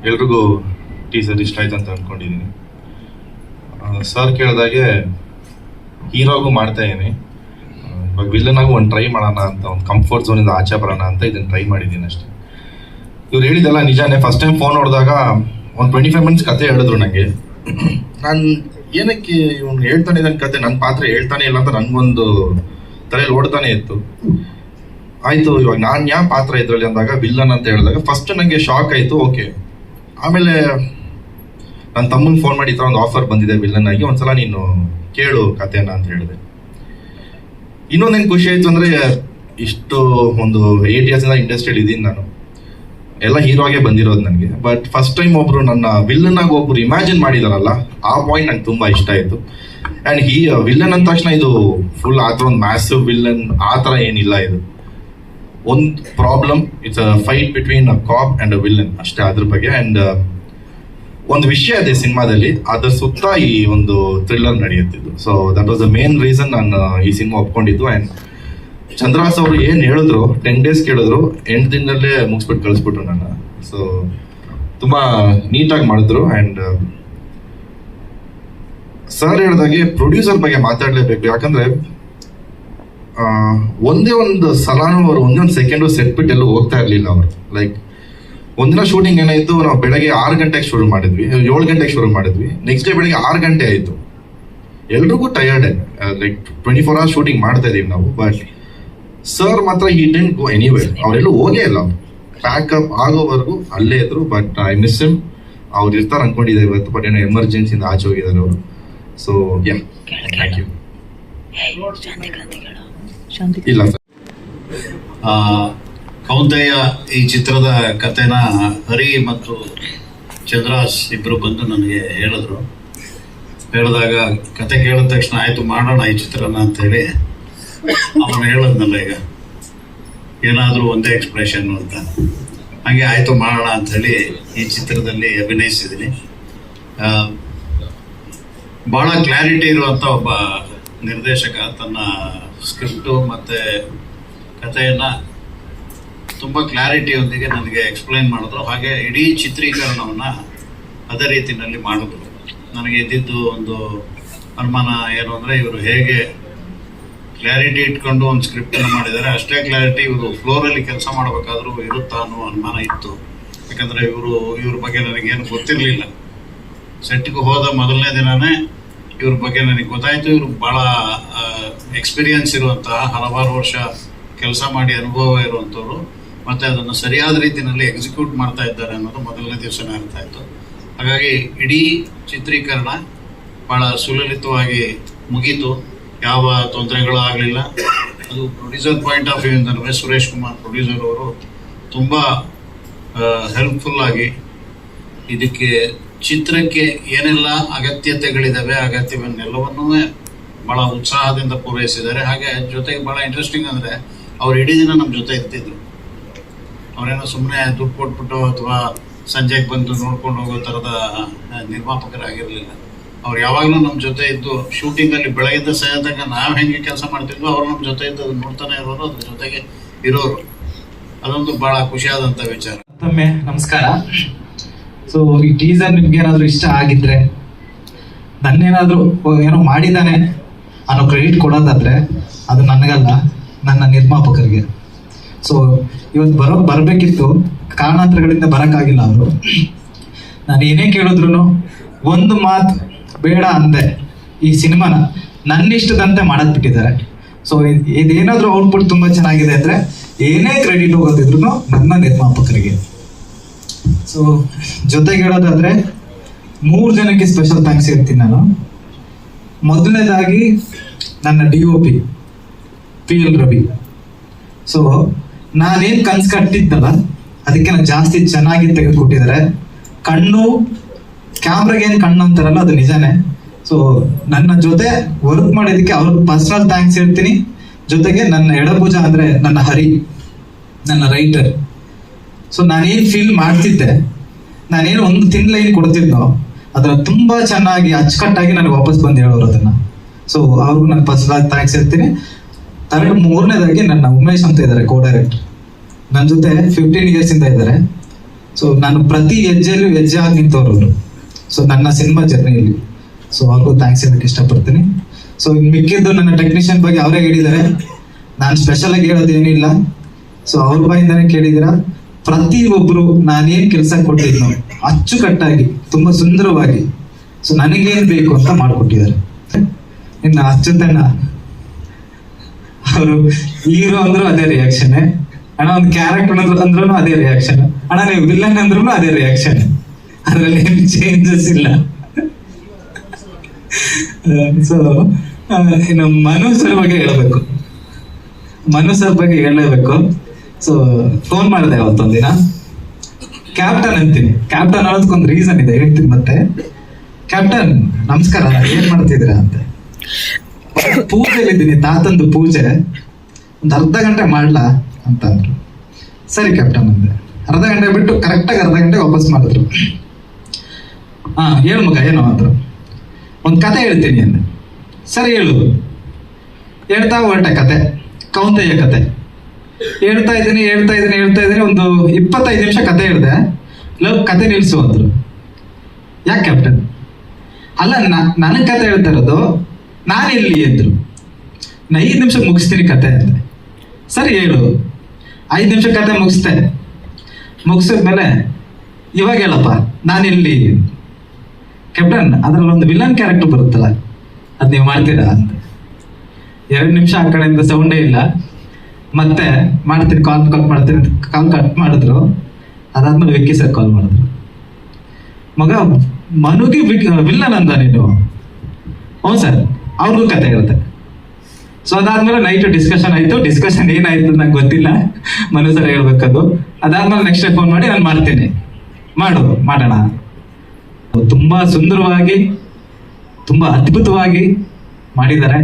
ಎಲ್ರಿಗೂ ಟೀಸರ್ ಇಷ್ಟ ಆಯ್ತು ಅಂತ ಅಂದ್ಕೊಂಡಿದ್ದೀನಿ. ಸರ್ ಕೇಳಿದಾಗೆ ಹೀರೋಗೂ ಮಾಡ್ತಾ ಇದ್ದೀನಿ, ಇವಾಗ ವಿಲ್ಲನಾಗೂ ಒಂದು ಟ್ರೈ ಮಾಡೋಣ ಅಂತ, ಒಂದು ಕಂಫರ್ಟ್ ಝೋನಿಂದ ಆಚೆ ಬರೋಣ ಅಂತ ಇದನ್ನು ಟ್ರೈ ಮಾಡಿದ್ದೀನಿ ಅಷ್ಟೇ. ಇವ್ರು ಹೇಳಿದೆಲ್ಲ ನಿಜಾನೇ. ಫಸ್ಟ್ ಟೈಮ್ ಫೋನ್ ನೋಡಿದಾಗ ಒಂದು 25 ಮಿನಿಟ್ಸ್ ಕತೆ ಹೇಳಿದ್ರು ನನಗೆ. ನಾನು ಏನಕ್ಕೆ ಇವನು ಹೇಳ್ತಾನೆ ನನ್ನ ಕತೆ, ನನ್ನ ಪಾತ್ರ ಹೇಳ್ತಾನೆ ಇಲ್ಲ ಅಂತ ನನಗೊಂದು ತಲೆಯಲ್ಲಿ ಓಡ್ತಾನೆ ಇತ್ತು. ಆಯಿತು, ಇವಾಗ ನಾನು ಯಾವ ಪಾತ್ರ ಇದರಲ್ಲಿ ಅಂದಾಗ ವಿಲ್ಲನ್ ಅಂತ ಹೇಳಿದಾಗ ಫಸ್ಟ್ ನನಗೆ ಶಾಕ್ ಆಯಿತು. ಓಕೆ, ಆಮೇಲೆ ನನ್ನ ತಮ್ಮಂಗೆ ಫೋನ್ ಮಾಡಿ ಈ ಥರ ಒಂದು ಆಫರ್ ಬಂದಿದೆ ವಿಲ್ಲನ್ ಆಗಿ, ಒಂದ್ಸಲ ನೀನು ಕೇಳು ಕತೆನ ಅಂತ ಹೇಳಿದೆ. ಇನ್ನೊಂದೇನು ಖುಷಿ ಆಯಿತು ಅಂದರೆ, ಇಷ್ಟು ಒಂದು 8 ಇಯರ್ಸಿಂದ ಇಂಡಸ್ಟ್ರಿಯಲ್ಲಿ ಇದ್ದೀನಿ ನಾನು, ಎಲ್ಲ ಹೀರೋ ಆಗೇ ಬಂದಿರೋದು ನನಗೆ. ಬಟ್ ಫಸ್ಟ್ ಟೈಮ್ ಒಬ್ರು ನನ್ನ ವಿಲ್ಲನ್ ಆಗಿ ಒಬ್ರು ಇಮ್ಯಾಜಿನ್ ಮಾಡಿದಾರಲ್ಲ, ಆ ಪಾಯಿಂಟ್ ನಂಗೆ ತುಂಬ ಇಷ್ಟ ಆಯಿತು. ಆ್ಯಂಡ್ ವಿಲ್ಲನ್ ಅಂದ ತಕ್ಷಣ ಇದು ಫುಲ್ ಆ ಥರ ಒಂದು ಮ್ಯಾಸಿವ್ ವಿಲ್ಲನ್ ಆ ಥರ ಏನಿಲ್ಲ. ಇದು ಒಂದು problem, it's a fight between a cop and a villain ಅಷ್ಟೇ, ಅದ್ರ ಬಗ್ಗೆ. ಆ್ಯಂಡ್ ಒಂದು ವಿಷಯ ಇದೆ ಸಿನಿಮಾದಲ್ಲಿ, ಅದರ ಸುತ್ತ ಈ ಒಂದು ಥ್ರಿಲ್ಲರ್ ನಡೆಯುತ್ತಿದ್ದು. So that was the main reason ನಾನು ಈ ಸಿನಿಮಾ ಒಪ್ಕೊಂಡಿದ್ದು. ಆ್ಯಂಡ್ ಚಂದ್ರಾಸ್ ಅವರು ಏನು ಹೇಳಿದ್ರು, 10 days ಕೇಳಿದ್ರು, 8 ದಿನದಲ್ಲೇ ಮುಗಿಸ್ಬಿಟ್ಟು ಕಳಿಸ್ಬಿಟ್ರು ನನ್ನ. ಸೊ ತುಂಬ ನೀಟಾಗಿ ಮಾಡಿದ್ರು. ಆ್ಯಂಡ್ ಸರ್ ಹೇಳಿದಾಗೆ ಪ್ರೊಡ್ಯೂಸರ್ ಬಗ್ಗೆ ಮಾತಾಡಲೇಬೇಕು. ಯಾಕಂದರೆ ಒಂದೇ ಒಂದು ಸಲನೂ ಅವರು ಒಂದೇ ಒಂದು ಸೆಕೆಂಡು ಸೆಟ್ ಬಿಟ್ಟು ಎಲ್ಲೂ ಹೋಗ್ತಾ ಇರಲಿಲ್ಲ ಅವರು. ಲೈಕ್ ಒಂದಿನ ಶೂಟಿಂಗ್ ಏನಾಯಿತು, ನಾವು ಬೆಳಗ್ಗೆ 6 ಗಂಟೆಗೆ ಶುರು ಮಾಡಿದ್ವಿ, 7 ಗಂಟೆಗೆ ಶುರು ಮಾಡಿದ್ವಿ. ನೆಕ್ಸ್ಟ್ ಡೇ ಬೆಳಗ್ಗೆ 6 ಗಂಟೆ ಆಯಿತು. ಎಲ್ರಿಗೂ ಟಯರ್ಡೆ, ಲೈಕ್ 24 hours ಶೂಟಿಂಗ್ ಮಾಡ್ತಾ ಇದೀವಿ ನಾವು. ಬಟ್ ಸರ್ ಮಾತ್ರ ಈ ಡಿಡ್ಂಟ್ ಗೋ ಎನಿವೇರ್, ಅವರೆಲ್ಲೂ ಹೋಗೇ ಇಲ್ಲ. ಪ್ಯಾಕಪ್ ಆಗೋವರೆಗೂ ಅಲ್ಲೇ ಇದ್ರು. But I miss him. ಅವ್ರು ಇರ್ತಾರೆ ಅನ್ಕೊಂಡಿದ್ದೆ ಇವತ್ತು, ಬಟ್ ಏನೋ ಎಮರ್ಜೆನ್ಸಿಯಿಂದ ಆಚೆ ಹೋಗಿದ್ದಾರೆ ಅವರು. So ya, thank you. ಇಲ್ಲ ಸರ್, ಕೌಂತೆಯ ಈ ಚಿತ್ರದ ಕಥೆನ ಹರಿ ಮತ್ತು ಚಂದ್ರಾಸ್ ಇಬ್ಬರು ಬಂದು ನನಗೆ ಹೇಳಿದಾಗ ಕತೆ ಕೇಳಿದ ತಕ್ಷಣ ಆಯಿತು ಮಾಡೋಣ ಈ ಚಿತ್ರನ ಅಂತೇಳಿ ಅವನು ಹೇಳಿದ್ನಲ್ಲ, ಈಗ ಏನಾದರೂ ಒಂದೇ ಎಕ್ಸ್ಪ್ರೆಷನ್ನು ಅಂತ, ಹಾಗೆ ಆಯಿತು ಮಾಡೋಣ ಅಂಥೇಳಿ ಈ ಚಿತ್ರದಲ್ಲಿ ಅಭಿನಯಿಸಿದ್ದೀನಿ. ಭಾಳ ಕ್ಲಾರಿಟಿ ಇರುವಂಥ ಒಬ್ಬ ನಿರ್ದೇಶಕ ತನ್ನ ಸ್ಕ್ರಿಪ್ಟು ಮತ್ತು ಕಥೆಯನ್ನು ತುಂಬ ಕ್ಲಾರಿಟಿಯೊಂದಿಗೆ ನನಗೆ ಎಕ್ಸ್ಪ್ಲೈನ್ ಮಾಡಿದ್ರು. ಹಾಗೆ ಇಡೀ ಚಿತ್ರೀಕರಣವನ್ನು ಅದೇ ರೀತಿಯಲ್ಲಿ ಮಾಡಿದ್ರು. ನನಗೆ ಇದ್ದಿದ್ದು ಒಂದು ಅನುಮಾನ ಏನು ಅಂದರೆ, ಇವರು ಹೇಗೆ ಕ್ಲಾರಿಟಿ ಇಟ್ಕೊಂಡು ಒಂದು ಸ್ಕ್ರಿಪ್ಟನ್ನು ಮಾಡಿದ್ದಾರೆ, ಅಷ್ಟೇ ಕ್ಲಾರಿಟಿ ಇವರು ಫ್ಲೋರಲ್ಲಿ ಕೆಲಸ ಮಾಡಬೇಕಾದ್ರೂ ಇರುತ್ತಾ ಅನ್ನೋ ಅನುಮಾನ ಇತ್ತು. ಯಾಕಂದರೆ ಇವ್ರ ಬಗ್ಗೆ ನನಗೇನು ಗೊತ್ತಿರಲಿಲ್ಲ. ಸೆಟ್ಗೆ ಹೋದ ಮೊದಲನೇ ದಿನವೇ ಇವ್ರ ಬಗ್ಗೆ ನನಗೆ ಗೊತ್ತಾಯಿತು. ಇವರು ಭಾಳ ಎಕ್ಸ್ಪೀರಿಯನ್ಸ್ ಇರುವಂತಹ, ಹಲವಾರು ವರ್ಷ ಕೆಲಸ ಮಾಡಿ ಅನುಭವ ಇರುವಂಥವ್ರು, ಮತ್ತು ಅದನ್ನು ಸರಿಯಾದ ರೀತಿಯಲ್ಲಿ ಎಕ್ಸಿಕ್ಯೂಟ್ ಮಾಡ್ತಾ ಇದ್ದಾರೆ ಅನ್ನೋದು ಮೊದಲನೇ ದಿವಸನೇ ಅರ್ಥ ಆಯಿತು. ಹಾಗಾಗಿ ಇಡೀ ಚಿತ್ರೀಕರಣ ಭಾಳ ಸುಲಲಿತವಾಗಿ ಮುಗೀತು, ಯಾವ ತೊಂದರೆಗಳು ಆಗಲಿಲ್ಲ. ಅದು ಪ್ರೊಡ್ಯೂಸರ್ ಪಾಯಿಂಟ್ ಆಫ್ ವ್ಯೂ ಇಂದ ಸುರೇಶ್ ಕುಮಾರ್ ಪ್ರೊಡ್ಯೂಸರ್ ಅವರು ತುಂಬ ಹೆಲ್ಪ್ಫುಲ್ಲಾಗಿ ಇದಕ್ಕೆ ಚಿತ್ರಕ್ಕೆ ಏನೆಲ್ಲ ಅಗತ್ಯತೆಗಳಿದ್ದಾವೆ, ಅಗತ್ಯವನ್ನೆಲ್ಲವನ್ನೂ ಭಾಳ ಉತ್ಸಾಹದಿಂದ ಪೂರೈಸಿದ್ದಾರೆ. ಹಾಗೆ ಜೊತೆಗೆ ಭಾಳ ಇಂಟ್ರೆಸ್ಟಿಂಗ್ ಅಂದರೆ, ಅವ್ರು ಇಡೀ ದಿನ ನಮ್ಮ ಜೊತೆ ಇರ್ತಿದ್ರು. ಅವರೇನೋ ಸುಮ್ಮನೆ ದುಡ್ಡು ಕೊಟ್ಬಿಟ್ಟು ಅಥವಾ ಸಂಜೆಗೆ ಬಂದು ನೋಡ್ಕೊಂಡು ಹೋಗೋ ಥರದ ನಿರ್ಮಾಪಕರಾಗಿರಲಿಲ್ಲ. ಅವ್ರು ಯಾವಾಗಲೂ ನಮ್ಮ ಜೊತೆ ಇದ್ದು, ಶೂಟಿಂಗಲ್ಲಿ ಬೆಳಗಿಂದ ಸಾಯಂತನಕ ನಾವು ಹೆಂಗೆ ಕೆಲಸ ಮಾಡ್ತಿದ್ವಿ, ಅವರು ನಮ್ಮ ಜೊತೆ ಇದ್ದು ಅದನ್ನು ನೋಡ್ತಾನೆ ಇರೋರು, ಅದ್ರ ಜೊತೆಗೆ ಇರೋರು. ಅದೊಂದು ಭಾಳ ಖುಷಿಯಾದಂಥ ವಿಚಾರ. ಮತ್ತೊಮ್ಮೆ ನಮಸ್ಕಾರ. ಸೊ ಈ ಟೀಸರ್ ನಿಮ್ಗೆ ಏನಾದರೂ ಇಷ್ಟ ಆಗಿದ್ರೆ, ನನ್ನೇನಾದರೂ ಏನೋ ಮಾಡಿದ್ದಾನೆ ಅನ್ನೋ ಕ್ರೆಡಿಟ್ ಕೊಡೋದಾದ್ರೆ ಅದು ನನಗಲ್ಲ, ನನ್ನ ನಿರ್ಮಾಪಕರಿಗೆ. ಸೊ ಇವತ್ತು ಬರಬೇಕಿತ್ತು, ಕಾರಣಾಂತರಗಳಿಂದ ಬರೋಕ್ಕಾಗಿಲ್ಲ ಅವರು. ನಾನು ಏನೇ ಕೇಳಿದ್ರು ಒಂದು ಮಾತು ಬೇಡ ಅಂದೆ, ಈ ಸಿನಿಮಾನ ನನ್ನಿಷ್ಟದಂತೆ ಮಾಡೋದು ಬಿಟ್ಟಿದ್ದಾರೆ. ಸೊ ಇದೇನಾದರೂ ಔಟ್ಪುಟ್ ತುಂಬ ಚೆನ್ನಾಗಿದೆ ಅಂದರೆ ಏನೇ ಕ್ರೆಡಿಟ್ ಹೋಗೋದಿದ್ರು ನನ್ನ ನಿರ್ಮಾಪಕರಿಗೆ. ಸೊ ಜೊತೆಗೆ ಹೇಳೋದಾದರೆ 3 ಜನಕ್ಕೆ ಸ್ಪೆಷಲ್ ಥ್ಯಾಂಕ್ಸ್ ಹೇಳ್ತೀನಿ ನಾನು. ಮೊದಲನೇದಾಗಿ ನನ್ನ DOP PL ರವಿ. ಸೊ ನಾನೇನು ಕನ್ಸು ಕಟ್ಟಿದ್ದಲ್ಲ ಅದಕ್ಕೆ ನಾನು ಜಾಸ್ತಿ ಚೆನ್ನಾಗಿ ತೆಗೆದುಕೊಟ್ಟಿದ್ದಾರೆ. ಕಣ್ಣು ಕ್ಯಾಮ್ರಾಗೆ ಏನು ಕಣ್ಣು ಅಂತಾರಲ್ಲ, ಅದು ನಿಜಾನೇ. ಸೊ ನನ್ನ ಜೊತೆ ವರ್ಕ್ ಮಾಡಿದ್ದಕ್ಕೆ ಅವ್ರಿಗೆ ಪರ್ಸನಲ್ ಥ್ಯಾಂಕ್ಸ್ ಹೇಳ್ತೀನಿ. ಜೊತೆಗೆ ನನ್ನ ಎಡಭುಜ ಅಂದರೆ ನನ್ನ ಹರಿ, ನನ್ನ ರೈಟರ್. ಸೊ ನಾನೇನು ಫೀಲ್ ಮಾಡ್ತಿದ್ದೆ, ನಾನೇನು ಒಂದು ತಿನ್ ಲೈನ್ ಕೊಡ್ತಿದ್ನೋ ಅದನ್ನ ತುಂಬ ಚೆನ್ನಾಗಿ ಅಚ್ಚುಕಟ್ಟಾಗಿ ನನಗೆ ವಾಪಸ್ ಬಂದು ಹೇಳೋರು ಅದನ್ನು. ಸೊ ಅವ್ರಿಗೂ ನಾನು ಪರ್ಸನಲ್ ಥ್ಯಾಂಕ್ಸ್ ಹೇಳ್ತೀನಿ. ಮೂರನೇದಾಗಿ ನನ್ನ ಉಮೇಶ್ ಅಂತ ಇದ್ದಾರೆ, ಕೋ ಡೈರೆಕ್ಟರ್. ನನ್ನ ಜೊತೆ 15 years ಇಂದ ಇದ್ದಾರೆ. ಸೊ ನಾನು ಪ್ರತಿ ಹೆಜ್ಜೆಯಲ್ಲೂ ಹೆಜ್ಜೆ ಆಗಿ ನಿಂತವ್ರು ಸೊ ನನ್ನ ಸಿನಿಮಾ ಜರ್ನಿಯಲ್ಲಿ. ಸೊ ಅವ್ರಿಗೂ ಥ್ಯಾಂಕ್ಸ್ ಹೇಳಕ್ಕೆ ಇಷ್ಟಪಡ್ತೀನಿ. ಸೊ ಇನ್ನು ಮಿಕ್ಕಿದ್ದು ನನ್ನ ಟೆಕ್ನಿಷಿಯನ್ ಬಗ್ಗೆ ಅವರೇ ಹೇಳಿದ್ದಾರೆ, ನಾನು ಸ್ಪೆಷಲ್ ಆಗಿ ಹೇಳೋದೇನಿಲ್ಲ. ಸೊ ಅವ್ರ ಬಾಯಿಂದಾನೇ ಕೇಳಿದ್ದೀರಾ. ಪ್ರತಿಯೊಬ್ಬರು ನಾನೇನು ಕೆಲಸ ಕೊಟ್ಟಿದ್ನೋ ಅಚ್ಚುಕಟ್ಟಾಗಿ ತುಂಬ ಸುಂದರವಾಗಿ ಸೊ ನನಗೇನು ಬೇಕು ಅಂತ ಮಾಡಿಕೊಟ್ಟಿದ್ದಾರೆ. ಇನ್ನು ಅಚ್ಚುತನ ಅವರು ಹೀರೋ ಅಂದ್ರೂ ಅದೇ ರಿಯಾಕ್ಷನ್, ಅಣ್ಣ ಒಂದು ಕ್ಯಾರೆಕ್ಟರ್ ಅಂದ್ರೂ ಅದೇ ರಿಯಾಕ್ಷನ್, ಅಣ್ಣ ನೀವು ವಿಲ್ಲನ್ ಅಂದ್ರೂ ಅದೇ ರಿಯಾಕ್ಷನ್, ಅದ್ರಲ್ಲಿ ಏನು ಚೇಂಜಸ್ ಇಲ್ಲ. ಸೊ ಇನ್ನು ಮನು ಸರ್ ಬಗ್ಗೆ ಹೇಳಬೇಕು, ಮನು ಸರ್ ಬಗ್ಗೆ ಹೇಳಲೇಬೇಕು. ಸೊ ಫೋನ್ ಮಾಡಿದೆ ಅವತ್ತೊಂದಿನ, ಕ್ಯಾಪ್ಟನ್ ಅಂತೀನಿ. ಕ್ಯಾಪ್ಟನ್ ಅನ್ನೋದಕ್ಕೊಂದು ರೀಸನ್ ಇದೆ, ಹೇಳ್ತೀನಿ ಮತ್ತೆ. ಕ್ಯಾಪ್ಟನ್ ನಮಸ್ಕಾರ, ಏನ್ ಮಾಡ್ತಿದ್ದೀರಾ ಅಂತ. ಪೂಜೆಲಿದ್ದೀನಿ, ತಾತಂದು ಪೂಜೆ, ಒಂದು ಅರ್ಧ ಗಂಟೆ ಮಾಡ್ಲಾ ಅಂತ ಅಂದ್ರು. ಸರಿ ಕ್ಯಾಪ್ಟನ್ ಅಂದೆ. ಅರ್ಧ ಗಂಟೆ ಬಿಟ್ಟು ಕರೆಕ್ಟಾಗಿ ಅರ್ಧ ಗಂಟೆ ವಾಪಸ್ ಮಾಡಿದ್ರು. ಹೇಳು ಮಗ ಏನೋ ಅಂದ್ರು. ಒಂದು ಕತೆ ಹೇಳ್ತೀನಿ ಅಂದೆ. ಸರಿ ಹೇಳು. ಹೇಳ್ತಾ ಹೊರಟೆ ಕತೆ, ಕೌಂತೆಯ ಕತೆ ಹೇಳ್ತಾ ಇದ್ದೀನಿ. ಒಂದು 25 ನಿಮಿಷ ಕತೆ ಹೇಳಿದೆ. ಕತೆ ನಿಲ್ಸು ಅಂದ್ರು. ಯಾಕೆ ಕ್ಯಾಪ್ಟನ್? ಅಲ್ಲ ನನಗೆ ಕತೆ ಹೇಳ್ತಾ ಇರೋದು, ನಾನಿಲ್ಲಿ ಅಂದ್ರು. 5 ನಿಮಿಷ ಮುಗಿಸ್ತೀನಿ ಕತೆ ಅಂದೆ. ಸರಿ ಹೇಳು. 5 ನಿಮಿಷ ಕತೆ ಮುಗಿಸಿದ್ಮೇಲೆ ಇವಾಗ ಹೇಳಪ್ಪ ನಾನಿಲ್ಲಿ. ಕ್ಯಾಪ್ಟನ್ ಅದ್ರಲ್ಲಿ ಒಂದು ವಿಲನ್ ಕ್ಯಾರೆಕ್ಟರ್ ಬರುತ್ತಲ್ಲ, ಅದ್ ನೀವು ಮಾಡ್ತೀರಾ ಅಂತ. 2 ನಿಮಿಷ ಆ ಕಡೆಯಿಂದ ಸೌಂಡೇ ಇಲ್ಲ. ಮತ್ತೆ ಮಾಡ್ತೀನಿ, ಕಾಲ್ ಮಾಡ್ತೀನಿ, ಕಾಲ್ ಕಟ್ ಮಾಡಿದ್ರು. ಅದಾದ್ಮೇಲೆ ವಿಕ್ಕಿ ಸರ್ ಕಾಲ್ ಮಾಡಿದ್ರು. ಮಗ ಮನುಗೆ ವಿಲ್ಲನ್ ಅಂದ ನೀನು? ಹ್ಞೂ ಸರ್, ಅವ್ರಿಗೂ ಕತೆ ಇರುತ್ತೆ. ಸೊ ಅದಾದ್ಮೇಲೆ ನೈಟ್ ಡಿಸ್ಕಷನ್ ಆಯ್ತು. ಡಿಸ್ಕಷನ್ ಏನಾಯ್ತು ನಂಗೆ ಗೊತ್ತಿಲ್ಲ, ಮನು ಸರ್ ಹೇಳ್ಬೇಕದು. ಅದಾದ್ಮೇಲೆ ನೆಕ್ಸ್ಟ್ ಫೋನ್ ಮಾಡಿ ನಾನು ಮಾಡ್ತೀನಿ, ಮಾಡೋಣ. ತುಂಬಾ ಸುಂದರವಾಗಿ, ತುಂಬಾ ಅದ್ಭುತವಾಗಿ ಮಾಡಿದ್ದಾರೆ.